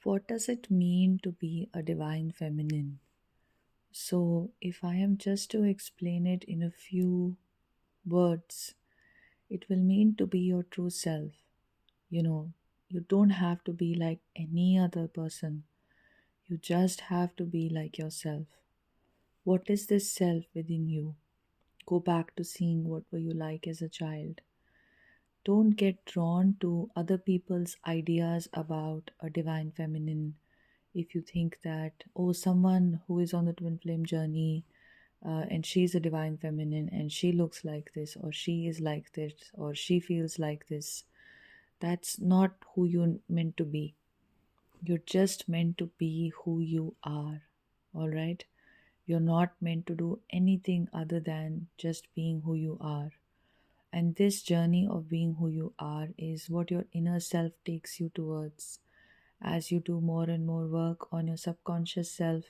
What does it mean to be a divine feminine? So, if I am just to explain it in a few words, it will mean to be your true self. You know, you don't have to be like any other person, you just have to be like yourself. What is this self within you? Go back to seeing what were you like as a child. Don't get drawn to other people's ideas about a divine feminine. If you think that, oh, someone who is on the twin flame journey and she's a divine feminine and she looks like this, or she is like this, or she feels like this, that's not who you're meant to be. You're just meant to be who you are, all right? You're not meant to do anything other than just being who you are. And this journey of being who you are is what your inner self takes you towards. As you do more and more work on your subconscious self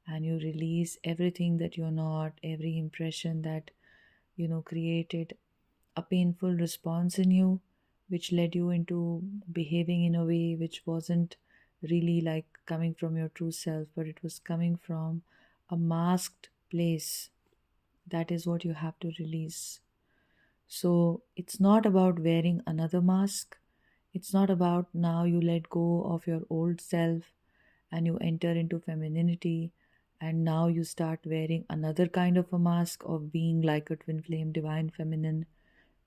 and you release everything that you're not, every impression that, created a painful response in you, which led you into behaving in a way which wasn't really like coming from your true self, but it was coming from a masked place. That is what you have to release. So it's not about wearing another mask. It's not about now you let go of your old self and you enter into femininity, and now you start wearing another kind of a mask of being like a twin flame divine feminine.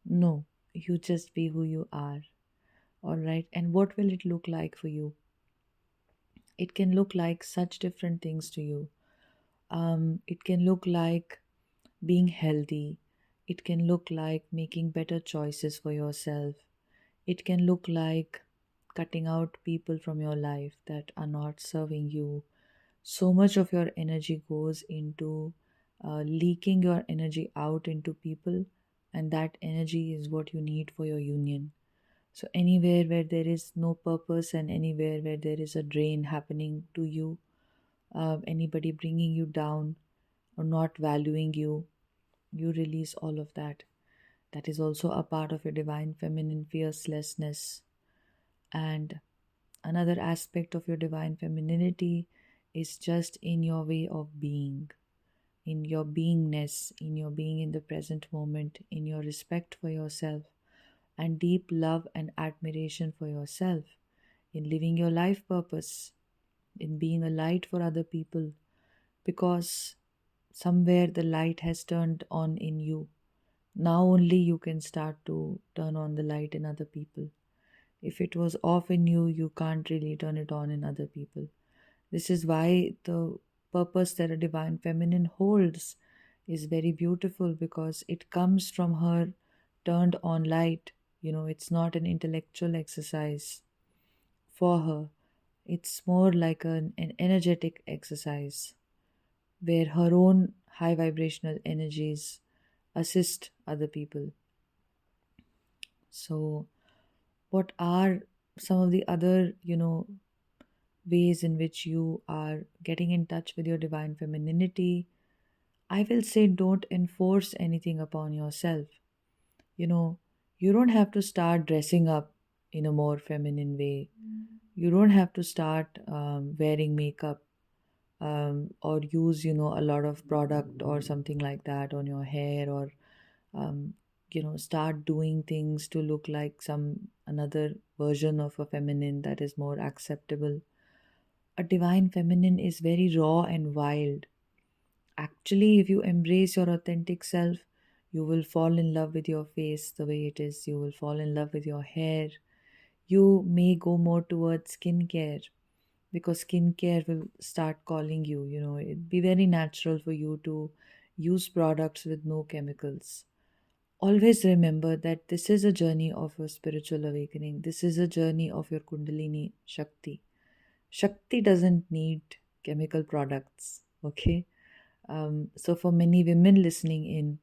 No, you just be who you are. All right. And what will it look like for you? It can look like such different things to you. It can look like being healthy. It can look like making better choices for yourself. It can look like cutting out people from your life that are not serving you. So much of your energy goes into leaking your energy out into people, and that energy is what you need for your union. So, anywhere where there is no purpose and anywhere where there is a drain happening to you, anybody bringing you down or not valuing you, you release all of that. That is also a part of your divine feminine fiercelessness. And another aspect of your divine femininity is just in your way of being, in your beingness, in your being in the present moment, in your respect for yourself, and deep love and admiration for yourself, in living your life purpose, in being a light for other people, because somewhere the light has turned on in you. Now only you can start to turn on the light in other people. If it was off in you, you can't really turn it on in other people. This is why the purpose that a divine feminine holds is very beautiful, because it comes from her turned on light. It's not an intellectual exercise for her, it's more like an energetic exercise where her own high vibrational energies assist other people. So, what are some of the other, ways in which you are getting in touch with your divine femininity? I will say don't enforce anything upon yourself. You know, you don't have to start dressing up in a more feminine way. You don't have to start wearing makeup or use, a lot of product or something like that on your hair, or, um, start doing things to look like some another version of a feminine that is more acceptable. A divine feminine is very raw and wild. Actually, if you embrace your authentic self, you will fall in love with your face the way it is. You will fall in love with your hair. You may go more towards skincare, because skincare will start calling you. It'd be very natural for you to use products with no chemicals. Always remember that this is a journey of your spiritual awakening. This is a journey of your Kundalini Shakti. Shakti doesn't need chemical products, okay? So, for many women listening in,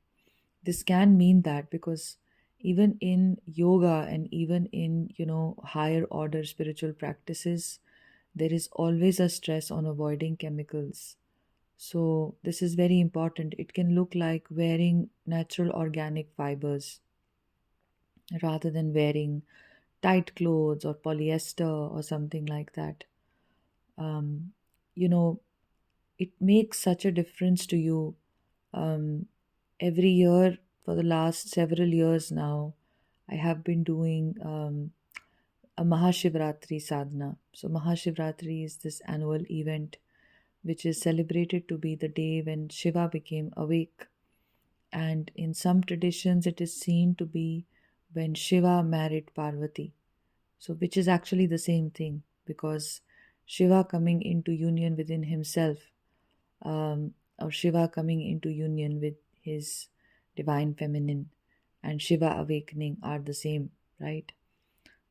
this can mean that, because even in yoga and even in, higher order spiritual practices, there is always a stress on avoiding chemicals. So, this is very important. It can look like wearing natural organic fibers rather than wearing tight clothes or polyester or something like that. um, you know, it makes such a difference to you. um, every year for the last several years now, I have been doing a Mahashivratri sadhana. So Mahashivratri is this annual event which is celebrated to be the day when Shiva became awake. And in some traditions, it is seen to be when Shiva married Parvati. So, which is actually the same thing, because Shiva coming into union within himself, or Shiva coming into union with his divine feminine, and Shiva awakening are the same, right?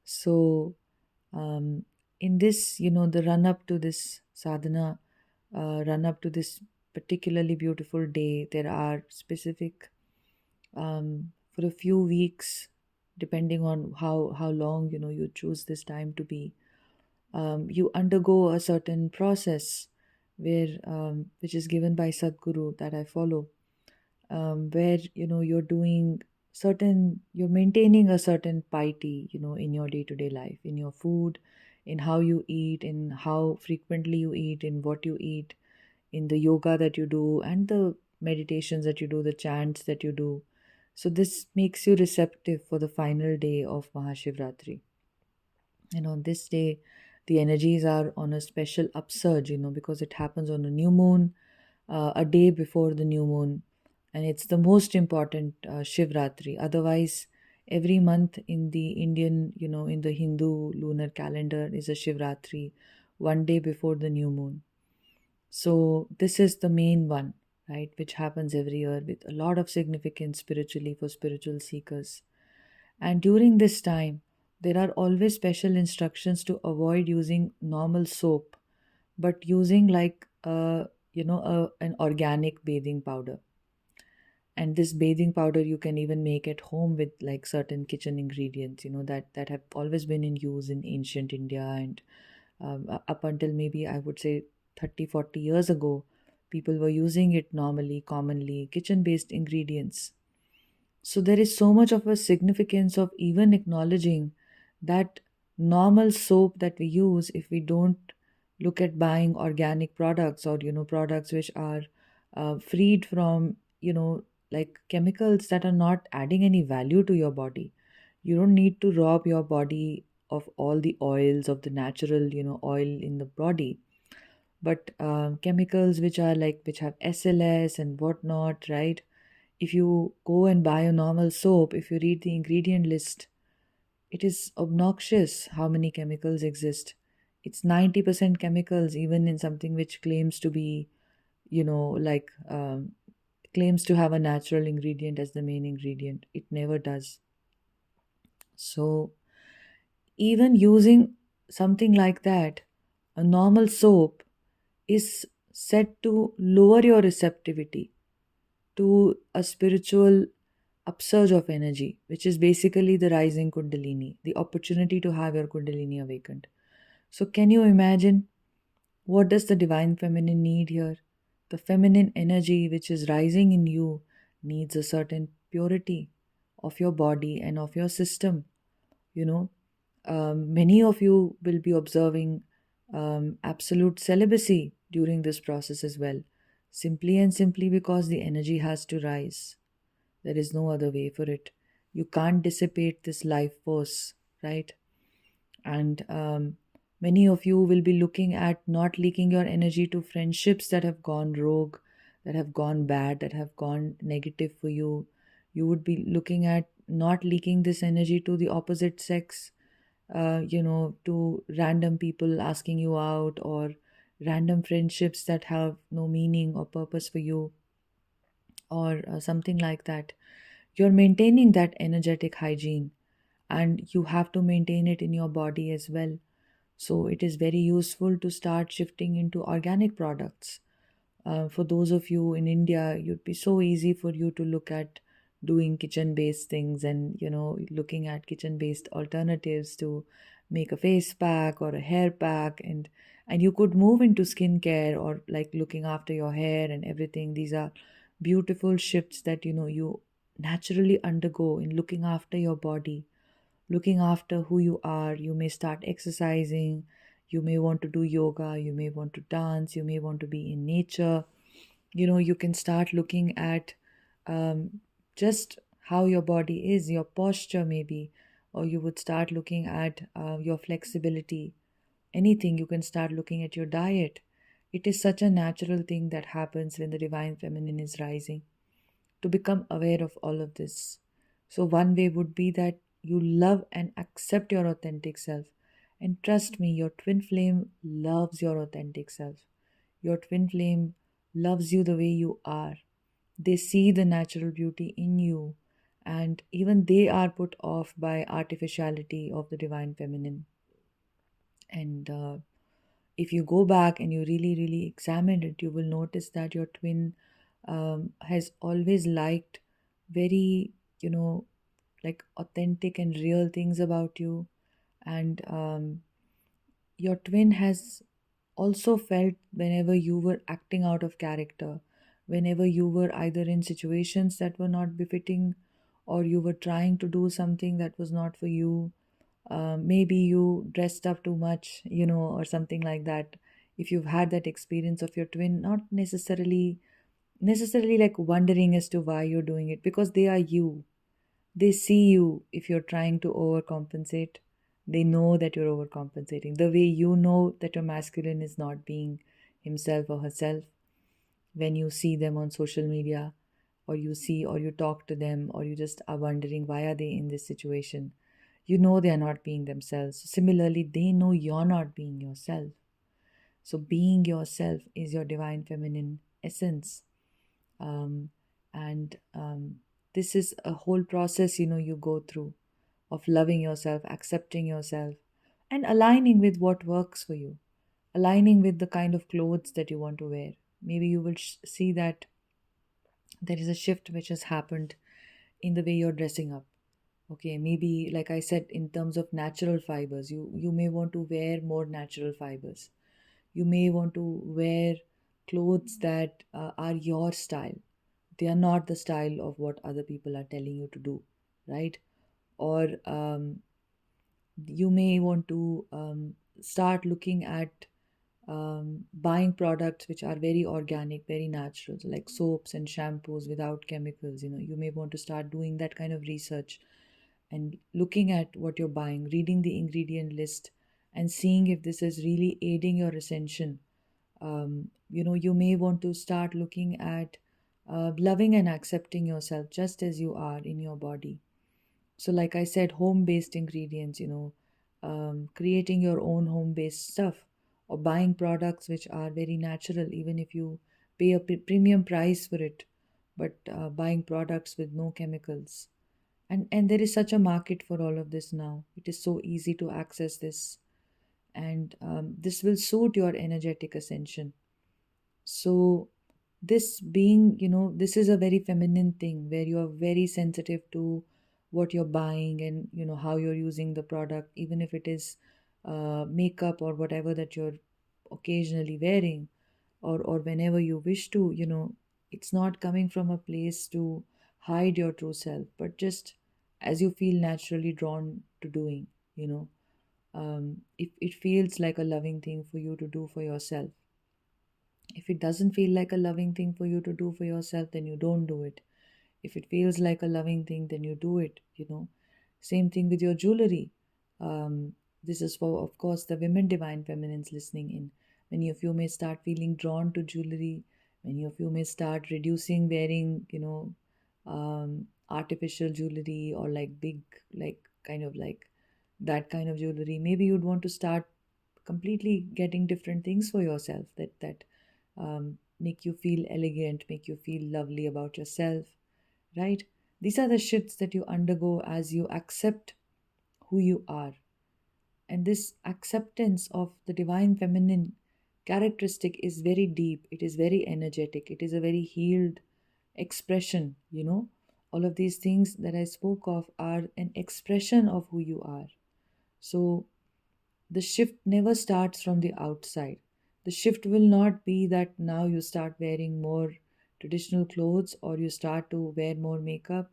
So, um, in this, the run up to this sadhana, run up to this particularly beautiful day, there are specific, for a few weeks, depending on how long you choose this time to be. You undergo a certain process where which is given by Sadguru that I follow, where you're maintaining a certain piety, in your day-to-day life, in your food, in how you eat, in how frequently you eat, in what you eat, in the yoga that you do, and the meditations that you do, the chants that you do. So this makes you receptive for the final day of Mahashivratri. And on this day, the energies are on a special upsurge, because it happens on a new moon, a day before the new moon, and it's the most important Shivratri. Otherwise, every month in the Indian, in the Hindu lunar calendar is a Shivratri, one day before the new moon. So this is the main one, right, which happens every year with a lot of significance spiritually for spiritual seekers. And during this time, there are always special instructions to avoid using normal soap, but using like an organic bathing powder. And this bathing powder you can even make at home with like certain kitchen ingredients, that have always been in use in ancient India, and up until maybe I would say 30-40 years ago, people were using it normally, commonly, kitchen based ingredients. So there is so much of a significance of even acknowledging that normal soap that we use, if we don't look at buying organic products, or products which are freed from like chemicals that are not adding any value to your body. You don't need to rob your body of all the oils of the natural oil in the body, but chemicals which are like, which have SLS and whatnot, right? If you go and buy a normal soap, if you read the ingredient list, it is obnoxious how many chemicals exist. It's 90% chemicals, even in something which claims to be, like, claims to have a natural ingredient as the main ingredient. It never does. So, even using something like that, a normal soap, is said to lower your receptivity to a spiritual upsurge of energy, which is basically the rising Kundalini, the opportunity to have your Kundalini awakened. So, can you imagine what does the divine feminine need here? The feminine energy which is rising in you needs a certain purity of your body and of your system. You know, many of you will be observing absolute celibacy during this process as well, simply and simply because the energy has to rise. There is no other way for it. You can't dissipate this life force, right? And many of you will be looking at not leaking your energy to friendships that have gone rogue, that have gone bad, that have gone negative for you. You would be looking at not leaking this energy to the opposite sex, to random people asking you out, or random friendships that have no meaning or purpose for you, or something like that. You're maintaining that energetic hygiene, and you have to maintain it in your body as well. So it is very useful to start shifting into organic products. For those of you in India, it'd be so easy for you to look at doing kitchen based things, and looking at kitchen based alternatives to make a face pack or a hair pack, and you could move into skincare, or like looking after your hair and everything. These are beautiful shifts that you naturally undergo in looking after your body, looking after who you are. You may start exercising, You may want to do yoga, you may want to dance, you may want to be in nature. You can start looking at just how your body is, your posture maybe, or you would start looking at your flexibility. Anything, you can start looking at your diet. It is such a natural thing that happens when the divine feminine is rising, to become aware of all of this. So, one way would be that you love and accept your authentic self. And trust me, your twin flame loves your authentic self. Your twin flame loves you the way you are. They see the natural beauty in you, and even they are put off by artificiality of the divine feminine. And if you go back and you really, really examine it, you will notice that your twin has always liked very, you know, like authentic and real things about you. And your twin has also felt whenever you were acting out of character, whenever you were either in situations that were not befitting, or you were trying to do something that was not for you. Maybe you dressed up too much, or something like that. If you've had that experience of your twin, not necessarily like wondering as to why you're doing it, because they are you. They see you if you're trying to overcompensate. They know that you're overcompensating. The way you know that your masculine is not being himself or herself, when you see them on social media, or you see or you talk to them, or you just are wondering why are they in this situation. You know they are not being themselves. Similarly, they know you're not being yourself. So being yourself is your divine feminine essence. um, and this is a whole process you go through, of loving yourself, accepting yourself, and aligning with what works for you, aligning with the kind of clothes that you want to wear. Maybe you will see that there is a shift which has happened in the way you're dressing up. Okay, maybe like I said, in terms of natural fibers, you may want to wear more natural fibers. You may want to wear clothes that are your style. They are not the style of what other people are telling you to do, right? Or you may want to start looking at buying products which are very organic, very natural, so like soaps and shampoos without chemicals. You may want to start doing that kind of research and looking at what you're buying, reading the ingredient list, and seeing if this is really aiding your ascension. You may want to start looking at loving and accepting yourself just as you are in your body. So, like I said, home based ingredients, creating your own home based stuff, or buying products which are very natural, even if you pay a premium price for it, but buying products with no chemicals. And there is such a market for all of this now. It is so easy to access this, and this will suit your energetic ascension. So, this being, this is a very feminine thing where you are very sensitive to what you're buying, and how you're using the product, even if it is makeup or whatever that you're occasionally wearing, or whenever you wish to. It's not coming from a place to hide your true self, but just as you feel naturally drawn to doing. If it feels like a loving thing for you to do for yourself. If it doesn't feel like a loving thing for you to do for yourself, then you don't do it. If it feels like a loving thing, then you do it. Same thing with your jewelry. This is for, of course, the women divine feminines listening in. Many of you may start feeling drawn to jewelry. Many of you may start reducing wearing, artificial jewelry, or like big, like kind of like that kind of jewelry. Maybe you'd want to start completely getting different things for yourself that make you feel elegant, make you feel lovely about yourself, right? These are the shifts that you undergo as you accept who you are. And this acceptance of the divine feminine characteristic is very deep, it is very energetic, it is a very healed expression. All of these things that I spoke of are an expression of who you are. So the shift never starts from the outside. The shift will not be that now you start wearing more traditional clothes, or you start to wear more makeup,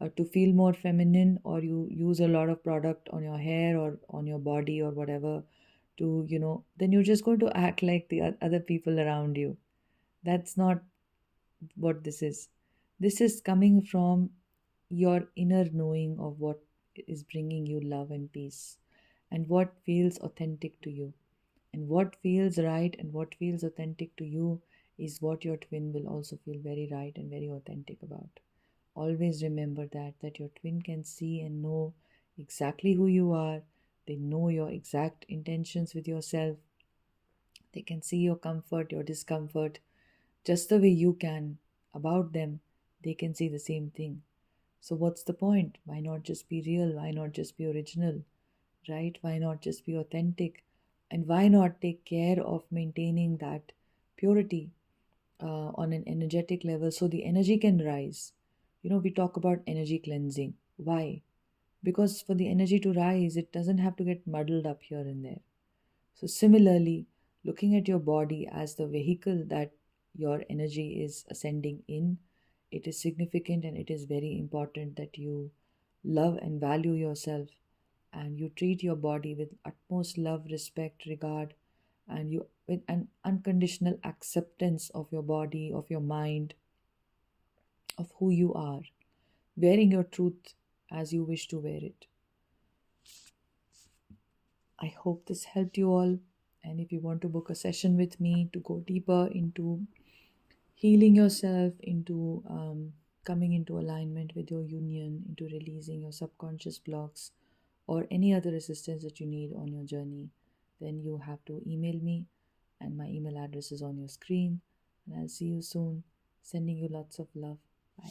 or to feel more feminine, or you use a lot of product on your hair or on your body or whatever to, then you're just going to act like the other people around you. That's not what this is. This is coming from your inner knowing of what is bringing you love and peace, and what feels authentic to you. And what feels right and what feels authentic to you is what your twin will also feel very right and very authentic about. Always remember that your twin can see and know exactly who you are. They know your exact intentions with yourself. They can see your comfort, your discomfort, just the way you can about them. They can see the same thing. So, what's the point? Why not just be real? Why not just be original? Right? Why not just be authentic? And why not take care of maintaining that purity on an energetic level so the energy can rise? We talk about energy cleansing. Why? Because for the energy to rise, it doesn't have to get muddled up here and there. So, similarly, looking at your body as the vehicle that your energy is ascending in, it is significant and it is very important that you love and value yourself, and you treat your body with utmost love, respect, regard, and you with an unconditional acceptance of your body, of your mind, of who you are, wearing your truth as you wish to wear it. I hope this helped you all. And if you want to book a session with me to go deeper into healing yourself, into coming into alignment with your union, into releasing your subconscious blocks, or any other assistance that you need on your journey, then you have to email me, and my email address is on your screen. And I'll see you soon. Sending you lots of love. Bye.